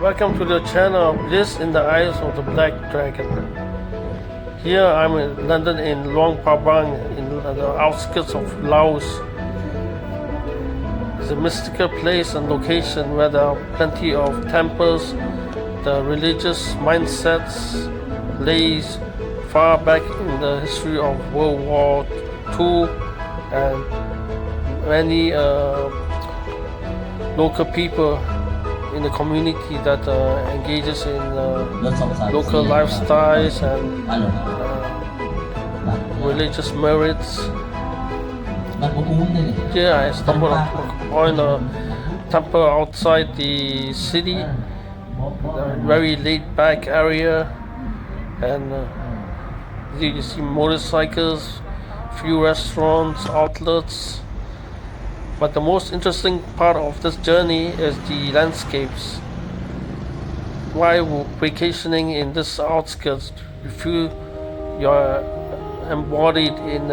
Welcome to the channel of Bliss in the Eyes of the Black Dragon. Here I'm in London in Luang Prabang in the outskirts of Laos. It's a mystical place and location where there are plenty of temples. The religious mindsets lays far back in the history of World War II, and many local people in the community that engages in local lifestyles and religious merits. Here I stumbled upon a temple outside the city, a very laid back area, and you see motorcycles, few restaurants, outlets. But the most interesting part of this journey is the landscapes. While vacationing in this outskirts, you feel you're embodied in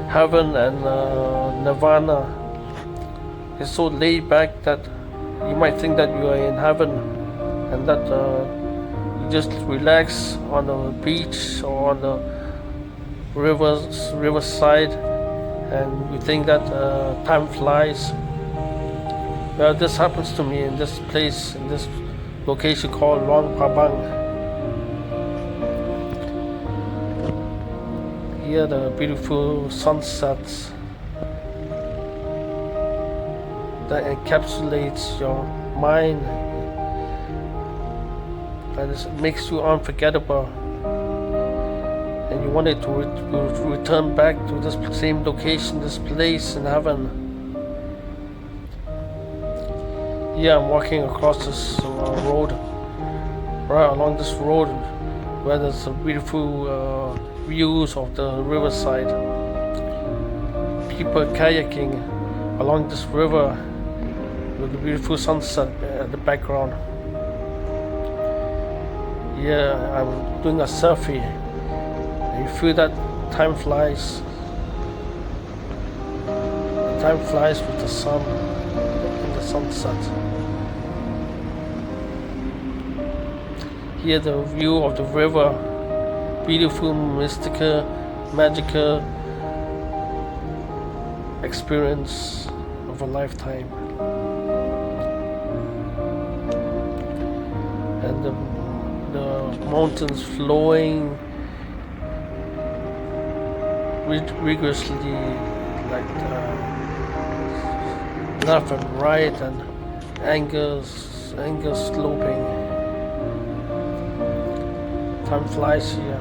heaven and nirvana. It's so laid back that you might think that you are in heaven, and that you just relax on the beach or on the riverside, and you think that time flies. Well, this happens to me in this place, in this location called Luang Prabang. Here the beautiful sunsets that encapsulates your mind, and it makes you unforgettable. And you wanted to return back to this same location, this place in heaven. Here I'm walking across this road, right along this road where there's some beautiful views of the riverside. People kayaking along this river with the beautiful sunset at the background. Here I'm doing a selfie. You feel that time flies. Time flies with the sun and the sunset. Here the view of the river, beautiful, mystical, magical experience of a lifetime. And the mountains flowing rigorously, like left and right, and angles sloping. Time flies here.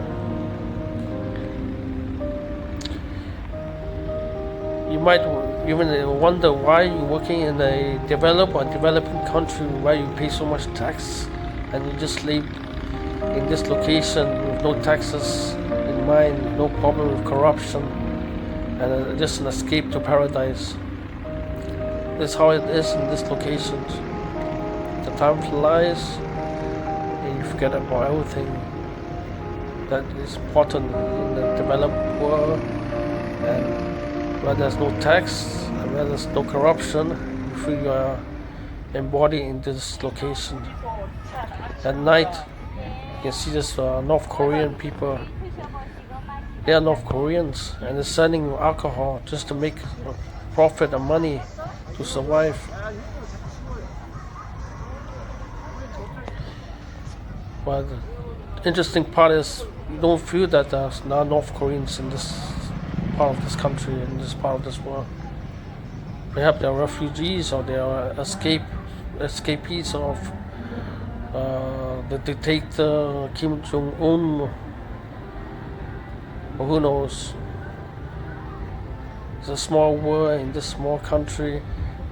You might even wonder why you're working in a developing country where you pay so much tax, and you just live in this location with no taxes in mind, no problem with corruption, and just an escape to paradise. This is how it is in this location. The time flies and you forget about everything that is important in the developed world, and where there's no tax and where there's no corruption, you feel you are embodied in this location. At night you can see this North Korean people. They are North Koreans, and they're selling alcohol just to make profit and money to survive. But the interesting part is you don't feel that there's not North Koreans in this part of this country, in this part of this world. Perhaps they are refugees, or they are escapees of the dictator Kim Jong-un, or who knows. It's a small world in this small country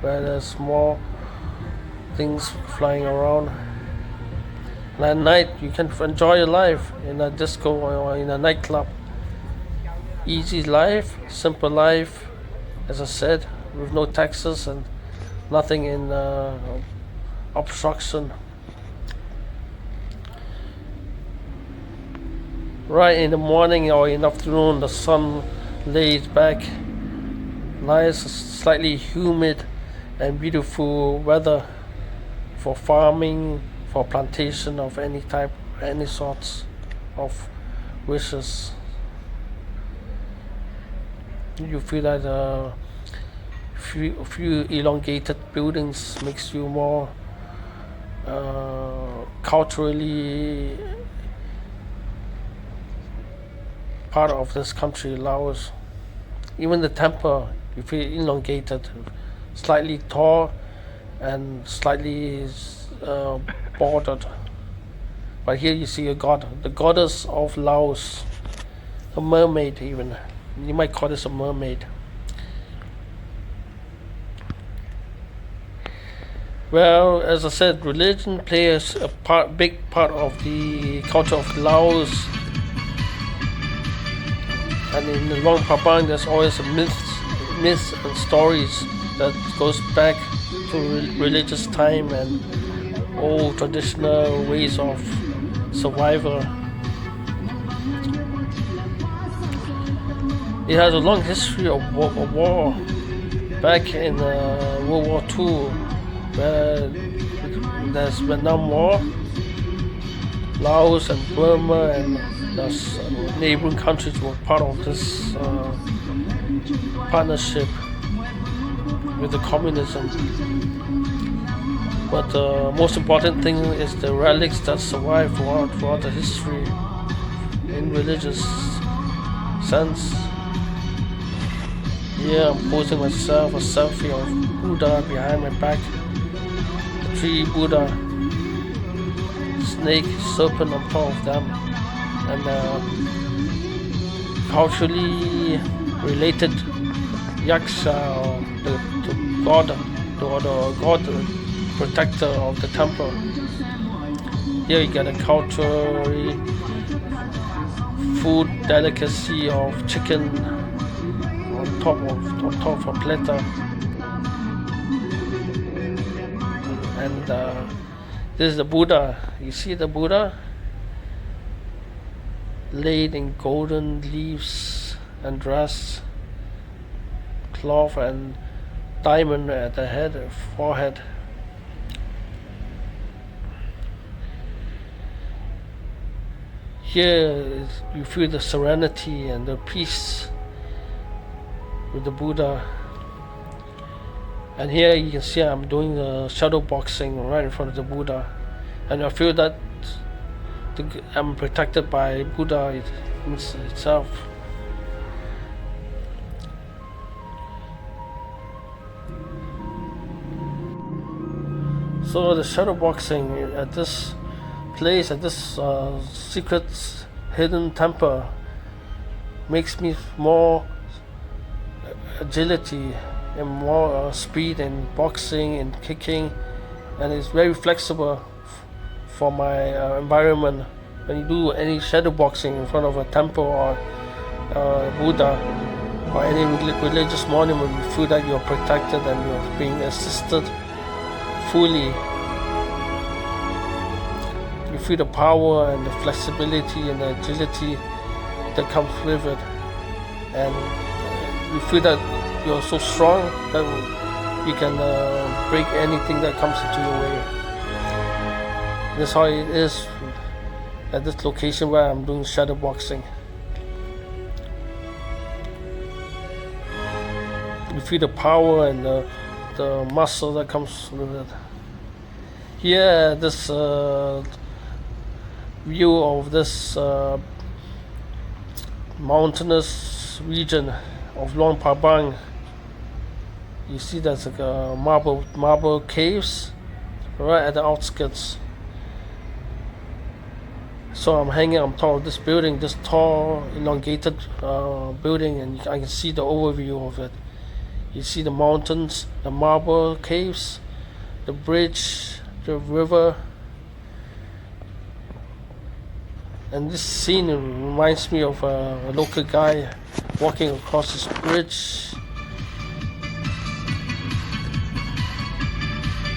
where there's small things flying around. And at night you can enjoy your life in a disco or in a nightclub. Easy life, simple life, as I said, with no taxes and nothing in obstruction. Right in the morning or in the afternoon, the sun lays back, nice, slightly humid and beautiful weather for farming, for plantation of any type, any sorts of wishes. You feel that few elongated buildings makes you more culturally part of this country, Laos. Even the temple, you feel elongated, slightly tall and slightly bordered. But here you see a god, the goddess of Laos, a mermaid even. You might call this a mermaid. Well, as I said, religion plays a big part of the culture of Laos. And in the Luang Prabang, there's always a myths and stories that goes back to religious time and old traditional ways of survival. It has a long history of war. Back in World War II, where there's Vietnam War, Laos and Burma and the neighboring countries were part of this partnership with the communism. But the most important thing is the relics that survive throughout the history in religious sense. Here I'm posing myself a selfie of Buddha behind my back, the three Buddha, snake, serpent on top of them, and culturally related yaksha, or the god protector of the temple. Here you get a culturally food delicacy of chicken on top of a platter, and this is the Buddha. You see the Buddha laid in golden leaves and dress, cloth and diamond at the head, forehead. Here you feel the serenity and the peace with the Buddha. And here you can see I'm doing a shadow boxing right in front of the Buddha, and I feel that I'm protected by Buddha itself. So the shadow boxing at this place, at this secret hidden temple, makes me more agility and more speed in boxing and kicking, and it's very flexible for my environment. When you do any shadow boxing in front of a temple or Buddha or any religious monument, you feel that you're protected and you're being assisted fully. You feel the power and the flexibility and the agility that comes with it, and you feel that you're so strong that you can break anything that comes into your way. That's how it is at this location where I'm doing shadow boxing. You feel the power and the muscle that comes with it. Here, this view of this mountainous region of Luang Prabang. You see there's like marble caves right at the outskirts. So I'm hanging on top of this building, this tall, elongated building, and I can see the overview of it. You see the mountains, the marble caves, the bridge, the river. And this scene reminds me of a local guy walking across this bridge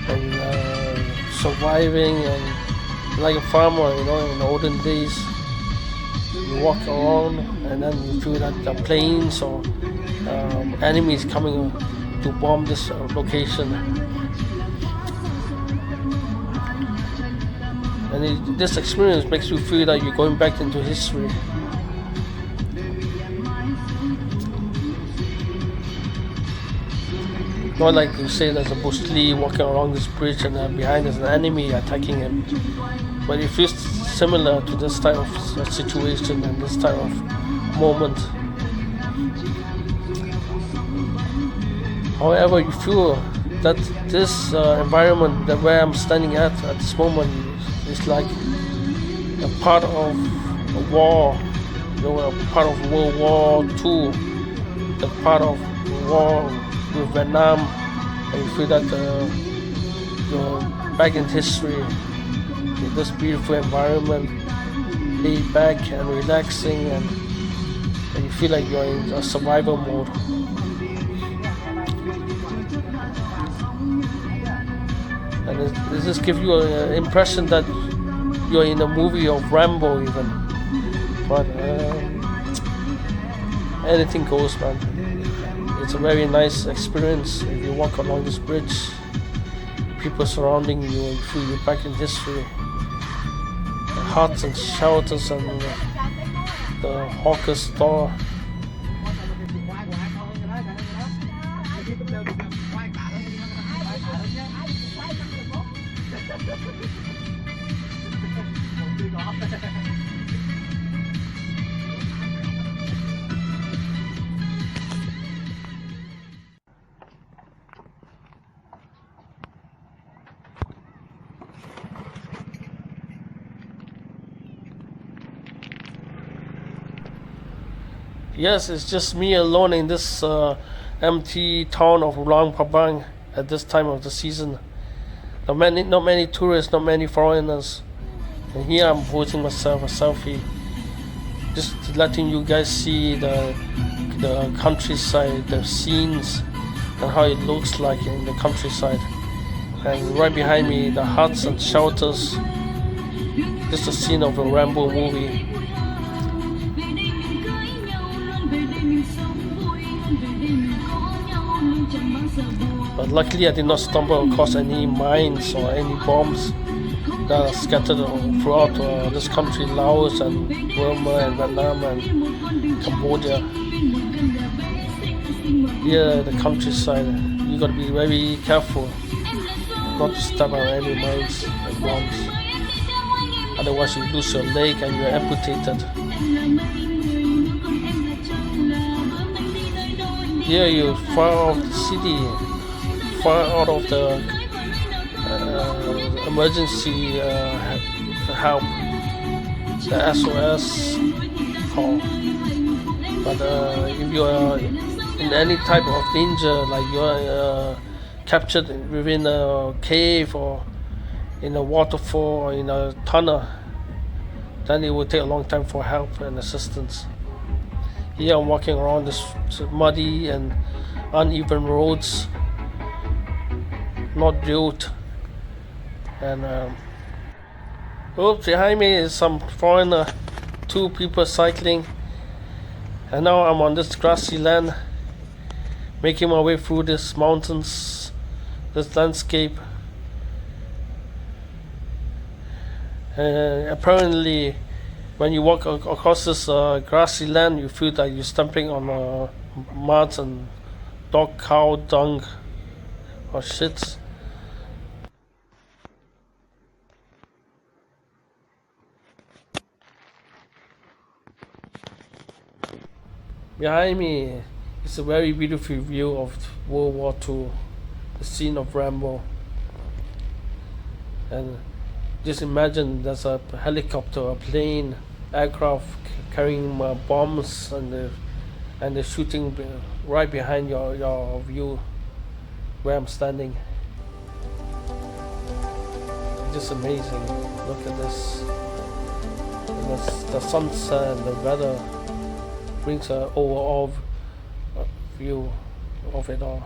and surviving, and like a farmer, in the olden days, you walk around and then you feel that the planes or enemies coming to bomb this location. and this experience makes you feel like you're going back into history. Not like you say there's a Bruce Lee walking along this bridge and behind there's an enemy attacking him. But it feels similar to this type of situation and this type of moment. However, you feel that this environment that where I'm standing at this moment is like a part of a war, a part of World War II, a part of war with Vietnam, and you feel that you're back in history in this beautiful environment, laid back and relaxing, and you feel like you're in a survival mode. And it just gives you an impression that you're in a movie of Rambo even. But anything goes, man. It's a very nice experience if you walk along this bridge. People surrounding you and feel you're back in history. The huts and shelters and the hawker store. Yes, it's just me alone in this empty town of Luang Prabang at this time of the season. Not many tourists, not many foreigners. And here I'm posing myself a selfie, just letting you guys see the countryside, the scenes, and how it looks like in the countryside. And right behind me, the huts and shelters. Just a scene of a Rambo movie. But luckily I did not stumble across any mines or any bombs that are scattered throughout this country, Laos and Burma and Vietnam and Cambodia. Here, the countryside, you gotta be very careful not to step on any mines and bombs. Otherwise you lose your leg and you're amputated. Here you're far off the city, far out of the emergency help, the SOS call. But if you are in any type of danger, like you are captured within a cave or in a waterfall or in a tunnel, then it will take a long time for help and assistance. Here I'm walking around this muddy and uneven roads, not built, and behind me is some foreigner, two people cycling, and now I'm on this grassy land, making my way through these mountains, this landscape. Apparently when you walk across this grassy land, you feel like you're stamping on mud and dog, cow, dung or shit. Behind me is a very beautiful view of World War II, the scene of Rambo. And just imagine there's a helicopter, a plane, aircraft carrying bombs, and they're shooting right behind your view where I'm standing. It's just amazing. Look at this. And the sunset and the weather brings an overall view of it all.